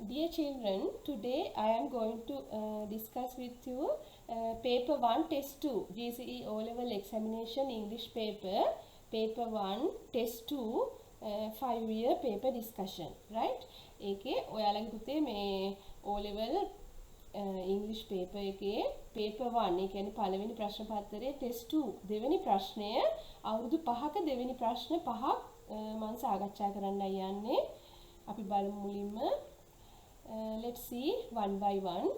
Dear children, today I am going to discuss with you paper 1 test 2 GCE O level examination English paper 1 test 2 5-year paper discussion right ඒකේ ඔයාලගේ පුතේ මේ O level English paper එකේ paper 1 ඒ කියන්නේ පළවෙනි ප්‍රශ්න පත්‍රයේ test 2 දෙවෙනි ප්‍රශ්නය අවුරුදු 5ක දෙවෙනි ප්‍රශ්න 5ක් මම සාකච්ඡා කරන්නයි යන්නේ අපි බලමු මුලින්ම let's see one by one.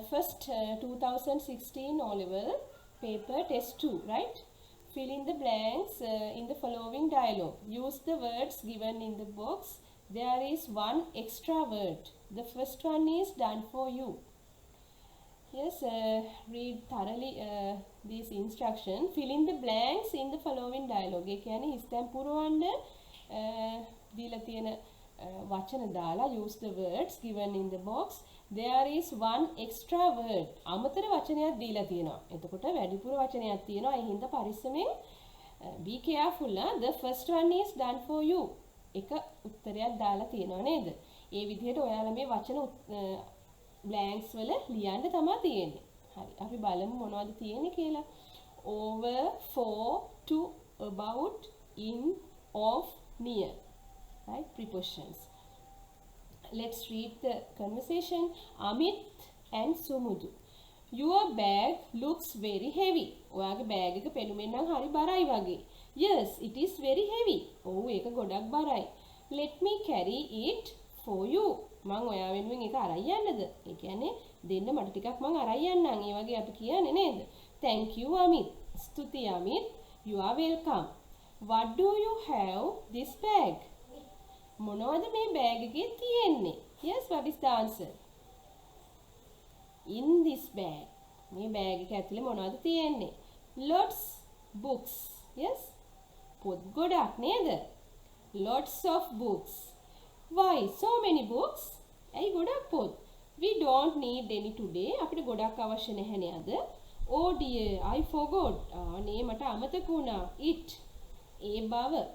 First, 2016 O-level paper test 2, right? Fill in the blanks in the following dialogue. Use the words given in the box. There is one extra word. The first one is done for you. Yes, read thoroughly this instruction. Fill in the blanks in the following dialogue. ඒ කියන්නේ ඉස්තැන් පුරවන්න දීලා තියෙන වචන දාලා use the words given in the box. There is one extra word. අමතර වචනයක් දීලා තියෙනවා. එතකොට වැඩිපුර වචනයක් තියෙනවා. ඒ හින්දා පරිස්සමෙන් be careful. The first one is done for you. එක උත්තරයක් දාලා තියෙනවා නේද? ඒ විදිහට ඔයාලා මේ වචන blanks වල ලියන්න තමයි තියෙන්නේ. හරි. අපි බලමු මොනවද තියෙන්නේ කියලා. Over, for, to, about, in, of, near. Right, prepositions. Let's read the conversation. Amit and Sumudu. Your bag looks very heavy. ඔයාගේ බෑග් එක පෙනුමෙන් නම් හරි බරයි වගේ. Yes, it is very heavy. ඔව් ඒක ගොඩක් බරයි. Let me carry it for you. මං ඔයා වෙනුවෙන් ඒක අරන් යන්නද? ඒ කියන්නේ දෙන්න මට ටිකක් මං අරන් යන්නම්. ඒ වගේ අපි කියන්නේ නේද? Thank you Amit. ස්තුතියි Amit. You are welcome. What do you have this bag? මොනවද මේ බෑග් එකේ තියෙන්නේ? Yes, what is the answer? In this bag. මේ බෑග් එක ඇතුලේ මොනවද තියෙන්නේ? Lots books. Yes? පොත් ගොඩක් නේද? Lots of books. Why so many books? ඇයි ගොඩක් පොත්? We don't need any today. අපිට ගොඩක් අවශ්‍ය නැහැ නේද? Oh dear, I forgot. නේ මට අමතක වුණා. It. ඒ බව.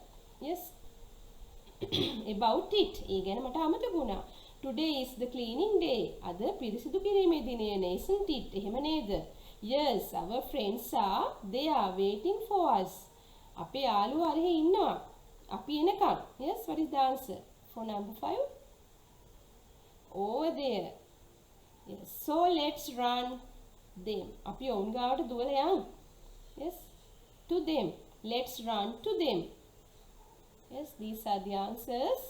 Yes? About it. ඒ ගැන මට අමතක වුණා. Today is the cleaning day. අද පිරිසිදු කිරීමේ දිනය නේ, isn't it? එහෙම නේද? Yes, our friends they are waiting for us. අපේ යාළුවෝ අරහේ ඉන්නවා. අපි එනකන්. Yes, what is the answer for number 5? Over there. Yes, so let's run them. අපි ඔවුන් ගාවට දුවලා යමු. Yes, to them. Let's run to them. Yes, these are the answers.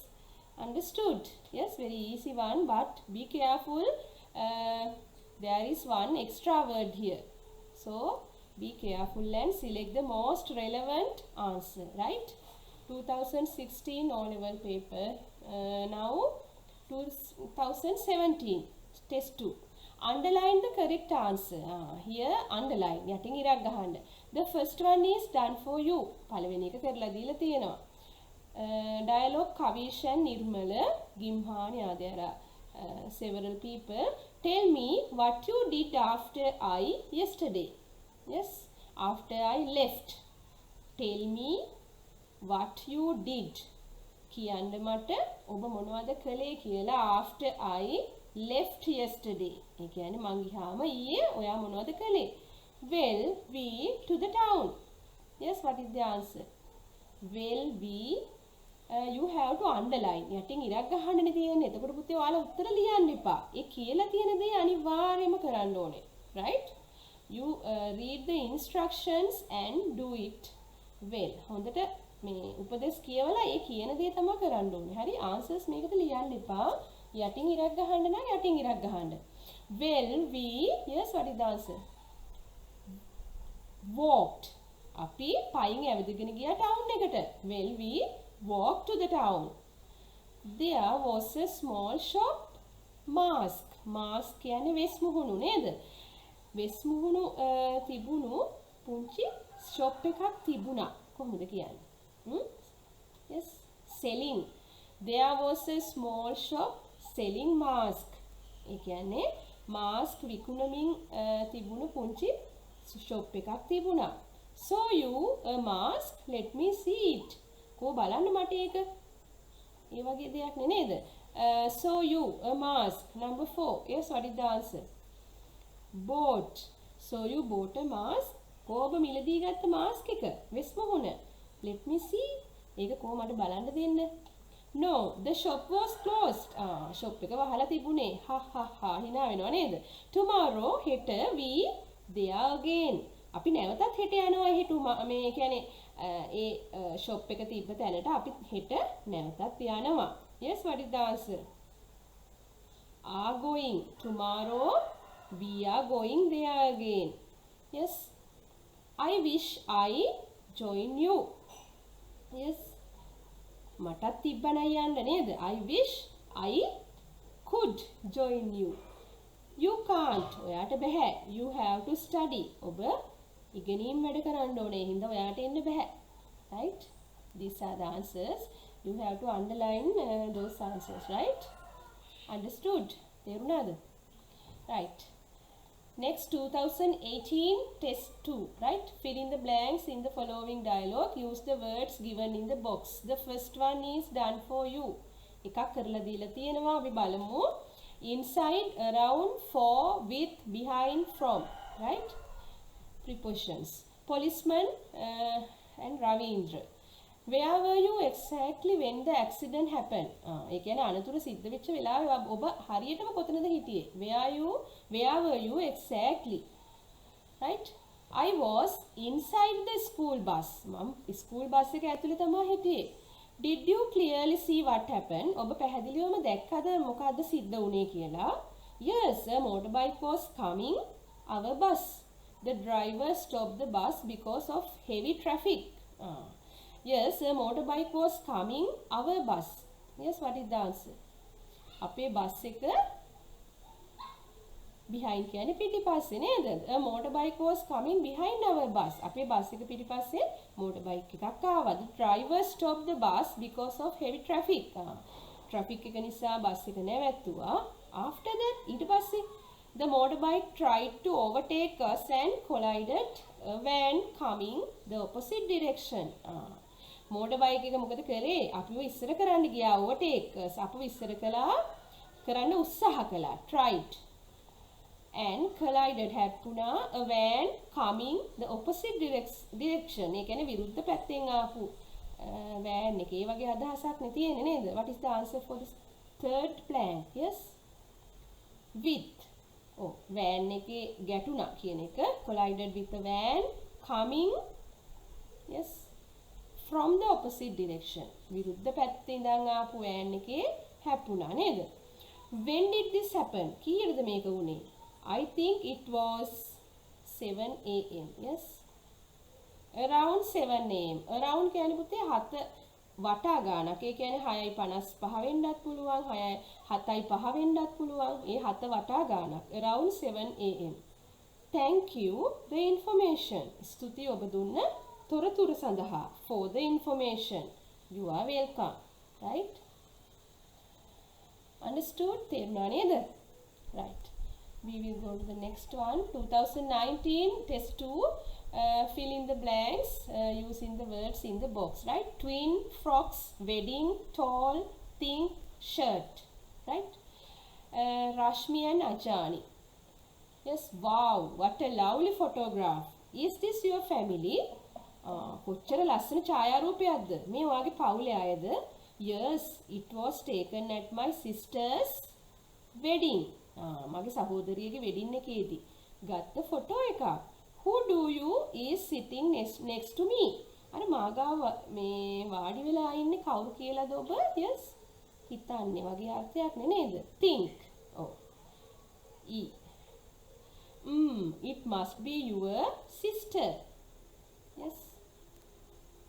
Understood? Yes, very easy one, but be careful. There is one extra word here. So, be careful and select the most relevant answer, right? 2016 O-level paper. Now, 2017 test 2. Underline the correct answer. Here, underline. යටින් ඉරක් ගහන්න. The first one is done for you. පළවෙනි එක කරලා දීලා තියෙනවා. Dialogue Kavish and Nirmala, Gimhani are there several people. Tell me what you did after I yesterday. Yes, after I left. Tell me what you did. කියන්න මට ඔබ මොනවද කළේ කියලා after I left yesterday. ඒ කියන්නේ මං ගියාම ඊයේ ඔයා මොනවද කළේ? Well, we to the town. Yes, what is the answer? Well, we you have to underline. යටින් ඉරක් ගහන්නනේ තියෙන්නේ. එතකොට පුතේ ඔයාලා උත්තර ලියන්න එපා. ඒ කියලා තියෙන දේ අනිවාර්යයෙන්ම කරන්න ඕනේ. Right? You read the instructions and do it well. හොඳට මේ උපදේශ කියවලා ඒ කියන දේ තමයි කරන්න ඕනේ. හරි? answers මේකට ලියන්න එපා. යටින් ඉරක් ගහන්න නම් යටින් ඉරක් ගහන්න. Well, we yes, what is the answer? Walked. අපි පයින් ඇවිදගෙන ගියා ටවුන් එකට. Well, we walked to the town. There was a small shop. Mask. Mask කියන්නේ වෙස් මුහුණු නේද? වෙස් මුහුණු තිබුණු පුංචි shop එකක් තිබුණා. කොහොමද කියන්නේ? Yes, selling. There was a small shop selling mask. ඒ කියන්නේ mask විකුණමින් තිබුණු පුංචි shop එකක් තිබුණා. So you a mask, let me see it. කෝ බලන්න මට ඒක. ඒ වගේ දෙයක් නේ නේද? So you, a mask. Number 4. Yes, what is the answer? Bought. So you bought a mask. කොහොම මිලදී ගත්ත mask එක? වෙස් මොහොන. Let me see. ඒක කොහොම මට බලන්න දෙන්න. No, the shop was closed. shop එක වහලා තිබුණේ. Ha ha ha. hina වෙනව නේද? Tomorrow, හෙට we there again. අපි නැවතත් හෙට යනවා. හෙට මේ කියන්නේ ඒ shop එක තිබ්බ තැනට අපි හෙට නැවතත් යනවා. Yes, what is the answer? Are going. Tomorrow we are going there again. Yes. I wish I join you. Yes. මටත් තිබ්බන යන්න නේද? I wish I could join you. You can't. ඔයාට බෑ. You have to study. ඔබ ඉගෙනීම් වැඩ කරන්න ඕනේ. හින්දා ඔයාට එන්න බෑ. Right? These are the answers. You have to underline those answers, right? Understood? තේරුණාද? Right. Next, 2018 test 2, right? Fill in the blanks in the following dialogue. Use the words given in the box. The first one is done for you. එකක් කරලා දීලා තියෙනවා. අපි බලමු. Inside, around, for, with, behind, from, right? Prepositions. Policeman and Ravindra. Where were you exactly when the accident happened? ඒ කියන්නේ අනතුර සිද්ධ වෙච්ච වෙලාවේ ඔබ හරියටම කොතනද හිටියේ? Where were you exactly? Right? I was inside the school bus. මම ස්කූල් බස් එක ඇතුලේ තමයි හිටියේ. Did you clearly see what happened? ඔබ පැහැදිලිවම දැක්කද මොකද්ද සිද්ධ වුනේ කියලා? Yes, a motorbike was coming our bus. The driver stopped the bus because of heavy traffic. Yes, a motorbike was coming our bus. Yes, what is the answer? අපේ bus එක behind කියන්නේ පිටිපස්සේ නේද? A motorbike was coming behind our bus. අපේ bus එක පිටිපස්සේ motorbike එකක් ආවා. The driver stopped the bus because of heavy traffic. traffic එක නිසා බස් එක නැවැත්තුවා. After that, ඊට පස්සේ the motorbike tried to overtake us and collided a van coming the opposite direction. motorbike එක මොකද කරේ? අපිව ඉස්සර කරන්න ගියා overtake. අපිව ඉස්සර කළා කරන්න උත්සාහ කළා. tried and collided හැප්පුණා a van coming the opposite direction. ඒ කියන්නේ විරුද්ධ පැත්තෙන් ආපු van එක. ඒ වගේ අදහසක් නේ තියෙන්නේ නේද? What is the answer for this third blank? Yes, with. van එකේ ගැටුණා කියන එක. collided with a van coming, yes, from the opposite direction. විරුද්ධ පැත්තේ ඉඳන් ආපු van එකේ හැප්පුණා නේද? When did this happen? කීයටද මේක වුනේ? I think it was 7 AM. Yes. Around 7 AM. Around කියන්නේ පුතේ 7 වටා ගානක්. ඒ කියන්නේ 6:55 වෙන්නත් පුළුවන්, 7:05 වෙන්නත් පුළුවන්. ඒ 7 වටා ගානක්. Around 7 AM. Thank you the information. ස්තුතියි ඔබ දුන්න තොරතුරු සඳහා. For the information. You are welcome. Right? Understood? තේරුණා නේද? Right. We will go to the next one. 2019 test 2. Fill in the blanks using the words in the box. Right? Twin, frocks, wedding, tall, thin, shirt. Right? Rashmi and Ajani. Yes. Wow. What a lovely photograph. Is this your family? කොච්චර ලස්සන ඡායාරූපයක්ද? මේ ඔයාගේ පවුලේ අයද? Yes, it was taken at my sister's wedding. මගේ සහෝදරියගේ wedding එකේදී ගත්ත photo එකක්. Who do you is sitting next to me? අර මාගාව මේ වාඩි වෙලා ඉන්නේ කවුරු කියලාද ඔබ? Yes, හිතන්නේ වගේ අර්ථයක් නේද? Think. E. It must be your sister. Yes.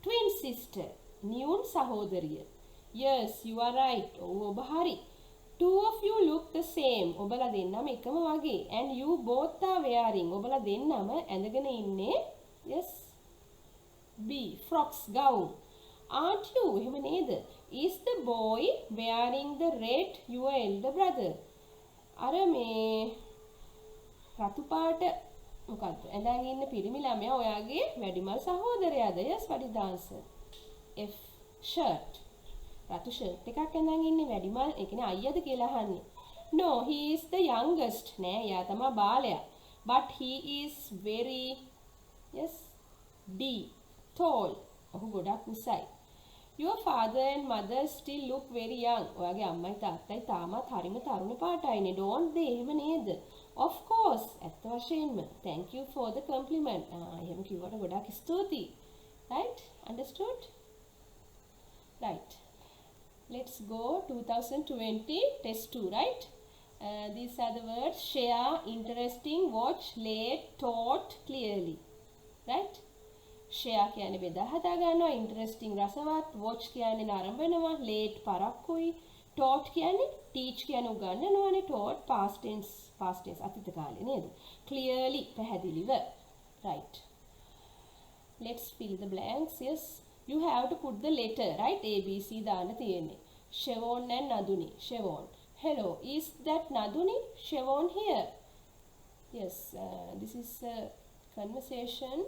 Twin sister. නියුන් සහෝදරිය. Yes, you are right. ඔබ හරි. Two of you look the same. ඔබලා දෙන්නම එකම වගේ. And you both are wearing. ඔබලා දෙන්නම ඇඳගෙන ඉන්නේ. Yes. B. Frocks, gown. Aren't you? එහෙම නේද? Is the boy wearing the red, your elder brother? අර මේ රතු පාට මොකක්ද? ඇඳගෙන ඉන්න පිරිමි ළමයා ඔයාගේ වැඩිමල් සහෝදරයාද? Yes, what is the answer? F. Shirt. රතු ෂර්ට් එකක් ඇඳන් ඉන්නේ වැඩිමල් ඒ කියන්නේ අයියාද කියලා අහන්නේ. No, he is the youngest. නෑ එයා තමයි බාලයා. But he is very yes D tall. ඔහු ගොඩක් උසයි. Your father and mother still look very young. ඔයාගේ අම්මයි තාත්තයි තාමත් හරිම තරුණ පාටයිනේ. Don't they? එහෙම නේද? Of course. ඇත්ත වශයෙන්ම. Thank you for the compliment. එහෙම කිව්වට ගොඩක් ස්තුතියි. Right? Understood? Right. Let's go 2020 test 2, right? These are the words: share, interesting, watch, late, taught, clearly. Right? share කියන්නේ බෙදා හදා ගන්නවා, interesting රසවත්, watch කියන්නේ නරඹනවා, late පරක්කුයි, taught කියන්නේ teach කියන්නේ උගන්වනවානේ, taught past tense අතීත කාලේ නේද? clearly පැහැදිලිව. right. let's fill the blanks. yes, you have to put the letter, right? A B C දාන්න තියෙන්නේ. Shevon and Naduni. Shevon, hello, is that Naduni? Shevon here. yes, this is a conversation.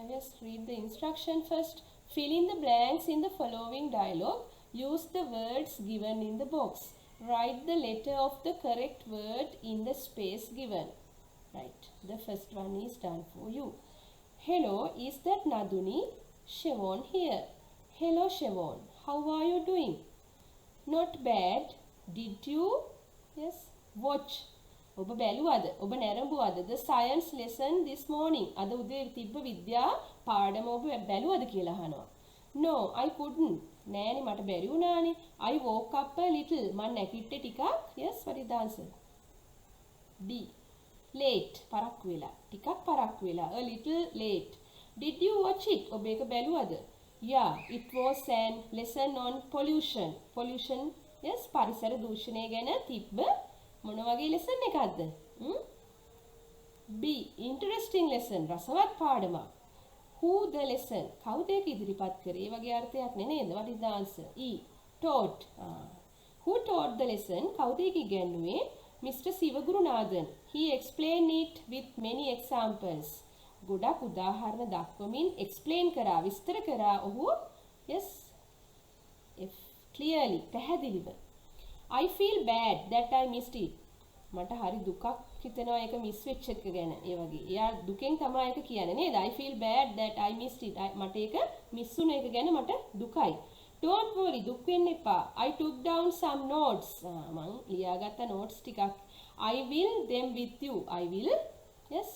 Let's read the instruction first. Fill in the blanks in the following dialogue. Use the words given in the box. Write the letter of the correct word in the space given. Right. The first one is done for you. Hello, is that Naduni? Shevon here. Hello Shevon. How are you doing? Not bad. Did you? Yes. Watch. ඔබ බැලුවද? ඔබ නැරඹුවද? The science lesson this morning. අද උදේ තිබ්බ විද්‍යා පාඩම ඔබ බැලුවද කියලා අහනවා. No, I couldn't. නෑනේ මට බැරි වුණානේ. I woke up a little. මම නැගිට්ටේ ටිකක්. Yes, what is the answer? D. Late. පරක්කු වෙලා. ටිකක් පරක්කු වෙලා. A little late. Did you watch it? ඔබ ඒක බැලුවද? Yeah, it was an lesson on pollution. Pollution, yes, පරිසර දූෂණය ගැන තිබ්බ මොන වගේ lesson එකක්ද? B. Interesting lesson. රසවත් පාඩමක්. Who the lesson? කවුද ඒක ඉදිරිපත් කරේ? ඒ වගේ අර්ථයක් නේද? What is the answer? E. Taught. Who taught the lesson? කවුද ඒක ඉගෙනුවේ? Mr. Sivagurunadan. He explained it with many examples. ගොඩක් උදාහරණ දක්වමින් explain කරා, විස්තර කරා ඔහු. yes, if clearly පැහැදිලිව. I feel bad that I missed it. මට හරි දුකක් හිතෙනවා ඒක මිස් වෙච්ච එක ගැන. ඒ වගේ. එයා දුකෙන් තමයි ඒක කියන්නේ නේද? I feel bad that I missed it. මට ඒක මිස් වුණ එක ගැන මට දුකයි. Don't worry, දුක් වෙන්න එපා. I took down some notes. මං ලියාගත්ත notes ටිකක්. I will them with you. I will, yes,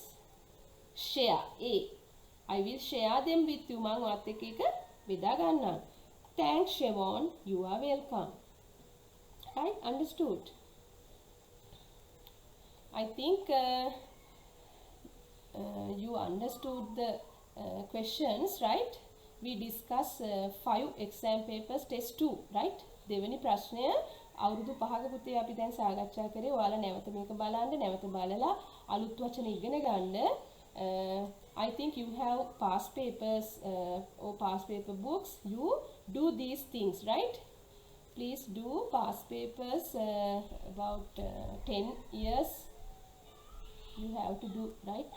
share. A. I will share them with you. මං ඔයත් එක්ක ඒක බෙදා ගන්නවා. Thanks Shevon. You are welcome. Right? Understood? I think you understood the questions, right? We discuss 5 exam papers test 2, right? දෙවෙනි ප්‍රශ්නය අවුරුදු 5ක පුතේ අපි දැන් සාකච්ඡා කරේ. ඔයාලා නැවත මේක බලන්න, නැවත බලලා අලුත් වචන ඉගෙන ගන්න. I think you have past papers or past paper books. You do these things, right? Please do past papers about 10 years. You have to do, right?